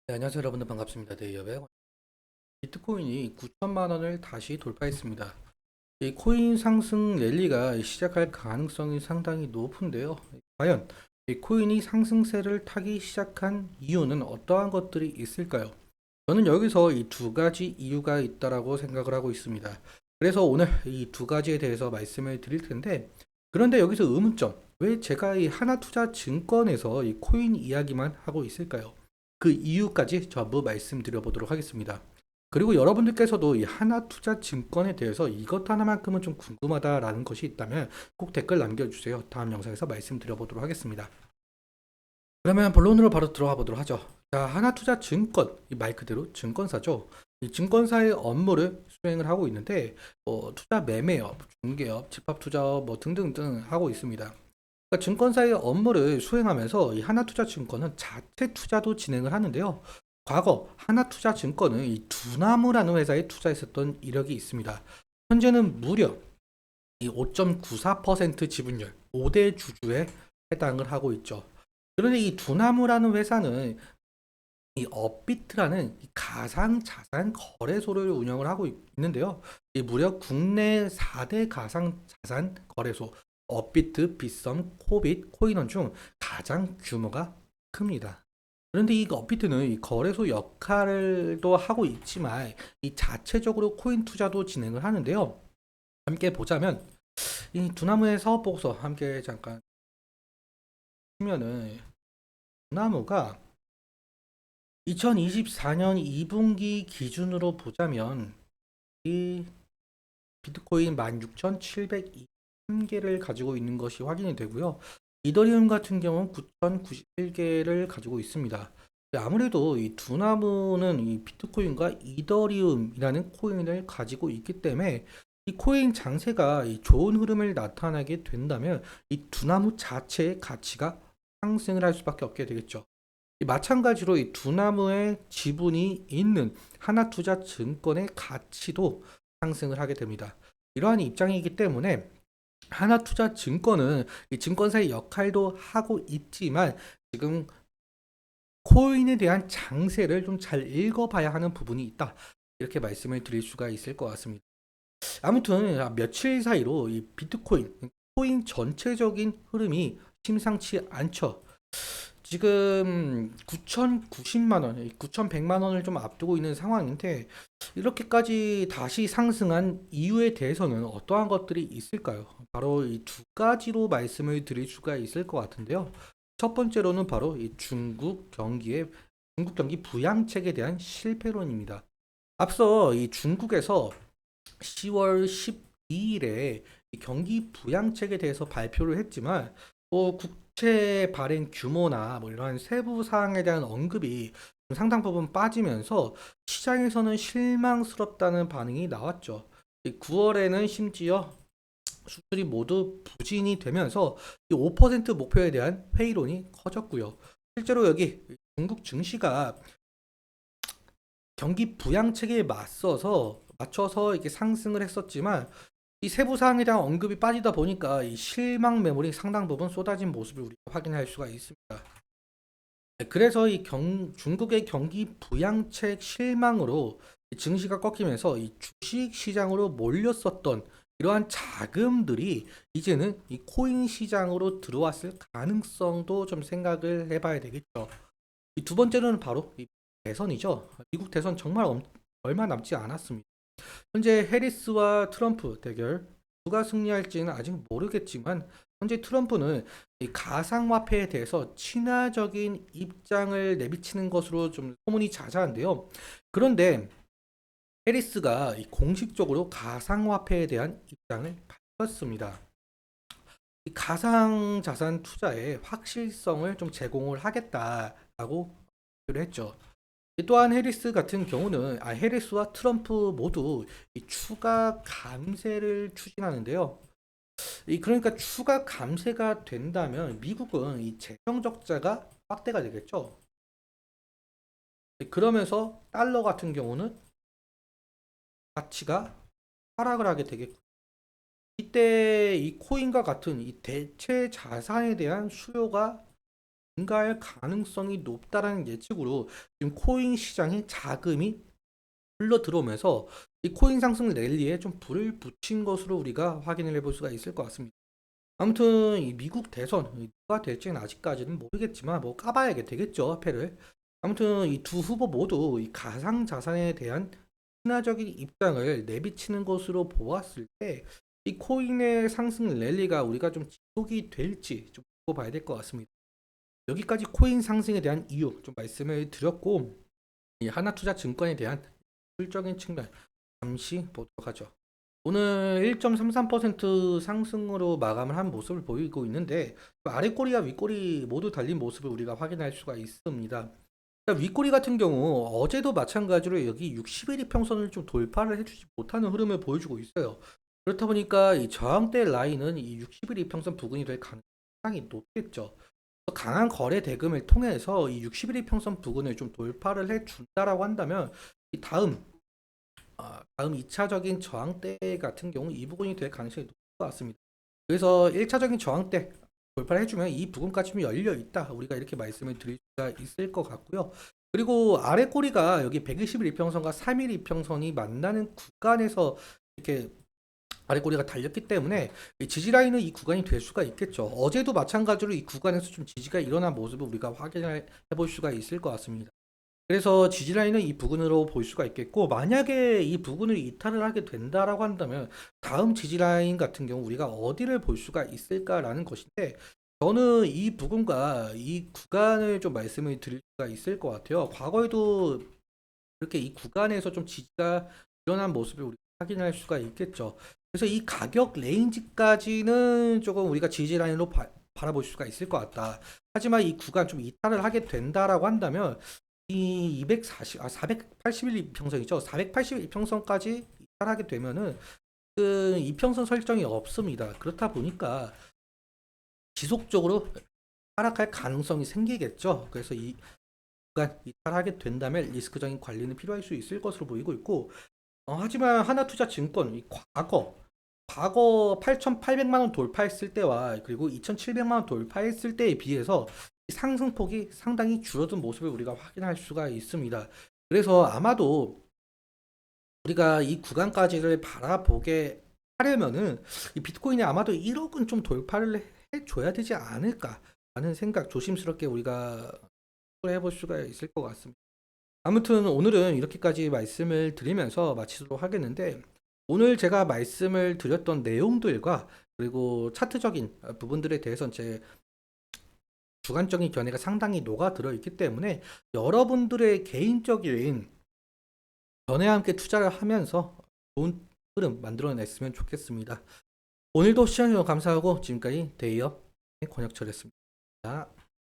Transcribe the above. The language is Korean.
네, 안녕하세요 여러분들 반갑습니다. 데이업의 비트코인이 9천만 원을 다시 돌파했습니다. 이 코인 상승 랠리가 시작할 가능성이 상당히 높은데요. 과연 이 코인이 상승세를 타기 시작한 이유는 어떠한 것들이 있을까요? 저는 여기서 이 두 가지 이유가 있다라고 생각을 하고 있습니다. 그래서 오늘 이 두 가지에 대해서 말씀을 드릴 텐데, 그런데 여기서 의문점, 왜 제가 이 하나투자증권에서 이 코인 이야기만 하고 있을까요? 그 이유까지 전부 말씀드려 보도록 하겠습니다. 그리고 여러분들께서도 이 하나투자증권에 대해서 이것 하나만큼은 좀 궁금하다라는 것이 있다면 꼭 댓글 남겨주세요. 다음 영상에서 말씀드려 보도록 하겠습니다. 그러면 본론으로 바로 들어가 보도록 하죠. 자, 하나투자증권, 이 말 그대로 증권사죠. 이 증권사의 업무를 수행을 하고 있는데, 투자 매매업, 중개업, 집합투자업 뭐 등등등 하고 있습니다. 그러니까 증권사의 업무를 수행하면서 이 하나투자증권은 자체 투자도 진행을 하는데요. 과거 하나투자증권은 이 두나무라는 회사에 투자했었던 이력이 있습니다. 현재는 무려 이 5.94% 지분율 5대 주주에 해당을 하고 있죠. 그런데 이 두나무라는 회사는 이 업비트라는 이 가상자산 거래소를 운영을 하고 있는데요. 이 무려 국내 4대 가상자산 거래소 업비트, 빗썸, 코빗, 코인원 중 가장 규모가 큽니다. 그런데 이 업비트는 이 거래소 역할도 하고 있지만 이 자체적으로 코인 투자도 진행을 하는데요. 함께 보자면 이 두나무의 사업 보고서 함께 잠깐 보면은 두나무가 2024년 2분기 기준으로 보자면 이 비트코인 16,703개를 가지고 있는 것이 확인이 되고요. 이더리움 같은 경우는 9,091개를 가지고 있습니다. 아무래도 이 두나무는 이 비트코인과 이더리움이라는 코인을 가지고 있기 때문에 이 코인 장세가 이 좋은 흐름을 나타나게 된다면 이 두나무 자체의 가치가 상승을 할 수밖에 없게 되겠죠. 마찬가지로 이 두나무의 지분이 있는 하나투자증권의 가치도 상승을 하게 됩니다. 이러한 입장이기 때문에 하나투자증권은 이 증권사의 역할도 하고 있지만 지금 코인에 대한 장세를 좀 잘 읽어봐야 하는 부분이 있다. 이렇게 말씀을 드릴 수가 있을 것 같습니다. 아무튼 며칠 사이로 이 비트코인, 코인 전체적인 흐름이 심상치 않죠. 지금 9,090만 원, 9,100만 원을 좀 앞두고 있는 상황인데 이렇게까지 다시 상승한 이유에 대해서는 어떠한 것들이 있을까요? 바로 이 두 가지로 말씀을 드릴 수가 있을 것 같은데요. 첫 번째로는 바로 이 중국 경기 부양책에 대한 실패론입니다. 앞서 이 중국에서 10월 12일에 경기 부양책에 대해서 발표를 했지만 국채 발행 규모나 뭐 이러한 세부 사항에 대한 언급이 상당 부분 빠지면서 시장에서는 실망스럽다는 반응이 나왔죠. 9월에는 심지어 수출이 모두 부진이 되면서 이 5% 목표에 대한 회의론이 커졌고요. 실제로 여기 중국 증시가 경기 부양책에 맞춰서 이렇게 상승을 했었지만 이 세부 사항에 대한 언급이 빠지다 보니까 이 실망 매물이 상당 부분 쏟아진 모습을 우리가 확인할 수가 있습니다. 네, 그래서 중국의 경기 부양책 실망으로 증시가 꺾이면서 이 주식 시장으로 몰렸었던 이러한 자금들이 이제는 이 코인 시장으로 들어왔을 가능성도 좀 생각을 해봐야 되겠죠. 이 두 번째는 바로 이 대선이죠. 미국 대선 정말 얼마 남지 않았습니다. 현재 해리스와 트럼프 대결 누가 승리할지는 아직 모르겠지만 현재 트럼프는 이 가상화폐에 대해서 친화적인 입장을 내비치는 것으로 좀 소문이 자자한데요. 그런데 해리스가 공식적으로 가상화폐에 대한 입장을 밝혔습니다. 이 가상자산 투자의 확실성을 좀 제공을 하겠다라고 발표를 했죠. 또한 해리스 같은 경우는 해리스와 트럼프 모두 이 추가 감세를 추진하는데요. 그러니까 추가 감세가 된다면 미국은 이 재정 적자가 확대가 되겠죠. 그러면서 달러 같은 경우는 가치가 하락을 하게 되겠고 이때 이 코인과 같은 이 대체 자산에 대한 수요가 증가할 가능성이 높다라는 예측으로 지금 코인 시장에 자금이 흘러 들어오면서 이 코인 상승 랠리에 좀 불을 붙인 것으로 우리가 확인을 해볼 수가 있을 것 같습니다. 아무튼 이 미국 대선 누가 될지는 아직까지는 모르겠지만 뭐 까봐야 되겠죠, 패를. 아무튼 이 두 후보 모두 이 가상 자산에 대한 친화적인 입장을 내비치는 것으로 보았을 때 이 코인의 상승 랠리가 우리가 좀 지속이 될지 좀 두고 봐야 될 것 같습니다. 여기까지 코인 상승에 대한 이유 좀 말씀을 드렸고, 이 하나투자증권에 대한 실적인 측면 잠시 보도록 하죠. 오늘 1.33% 상승으로 마감을 한 모습을 보이고 있는데 아래 꼬리와 윗꼬리 모두 달린 모습을 우리가 확인할 수가 있습니다. 윗꼬리 같은 경우 어제도 마찬가지로 여기 60일 이평선을 좀 돌파를 해주지 못하는 흐름을 보여주고 있어요. 그렇다 보니까 이 저항대 라인은 이 60일 이평선 부근이 될 가능성이 높겠죠. 강한 거래 대금을 통해서 이 60일 이평선 부근을 좀 돌파를 해준다라고 한다면 이 다음 2차적인 저항대 같은 경우 이 부분이 될 가능성이 높을 것 같습니다. 그래서 1차적인 저항대 돌파를 해주면 이 부분까지 좀 열려 있다. 우리가 이렇게 말씀을 드릴 수가 있을 것 같고요. 그리고 아래 꼬리가 여기 120일 이평선과 3일 이평선이 만나는 구간에서 이렇게 아래 꼬리가 달렸기 때문에 이 지지 라인은 이 구간이 될 수가 있겠죠. 어제도 마찬가지로 이 구간에서 좀 지지가 일어난 모습을 우리가 확인해 볼 수가 있을 것 같습니다. 그래서 지지 라인은 이 부분으로 볼 수가 있겠고, 만약에 이 부분을 이탈을 하게 된다라고 한다면 다음 지지 라인 같은 경우 우리가 어디를 볼 수가 있을까라는 것인데, 저는 이 부분과 이 구간을 좀 말씀을 드릴 수가 있을 것 같아요. 과거에도 이렇게 이 구간에서 좀 지지가 일어난 모습을 우리가 확인할 수가 있겠죠. 그래서 이 가격 레인지까지는 조금 우리가 지지 라인으로 바라볼 수가 있을 것 같다. 하지만 이 구간 좀 이탈을 하게 된다라고 한다면 이 481 이평선이죠. 481 이평선까지 이탈하게 되면은 그 이평선 설정이 없습니다. 그렇다 보니까 지속적으로 하락할 가능성이 생기겠죠. 그래서 이 구간 이탈하게 된다면 리스크적인 관리는 필요할 수 있을 것으로 보이고 있고, 하지만 하나투자증권 이 과거 8,800만 원 돌파했을 때와 그리고 2,700만 원 돌파했을 때에 비해서 상승폭이 상당히 줄어든 모습을 우리가 확인할 수가 있습니다. 그래서 아마도 우리가 이 구간까지를 바라보게 하려면은 이 비트코인이 아마도 1억은 좀 돌파를 해줘야 되지 않을까라는 생각 조심스럽게 우리가 해볼 수가 있을 것 같습니다. 아무튼 오늘은 이렇게까지 말씀을 드리면서 마치도록 하겠는데, 오늘 제가 말씀을 드렸던 내용들과 그리고 차트적인 부분들에 대해서는 제 주관적인 견해가 상당히 녹아들어 있기 때문에 여러분들의 개인적인 견해와 함께 투자를 하면서 좋은 흐름 만들어냈으면 좋겠습니다. 오늘도 시청해주셔서 감사하고 지금까지 데이업 권혁철이었습니다.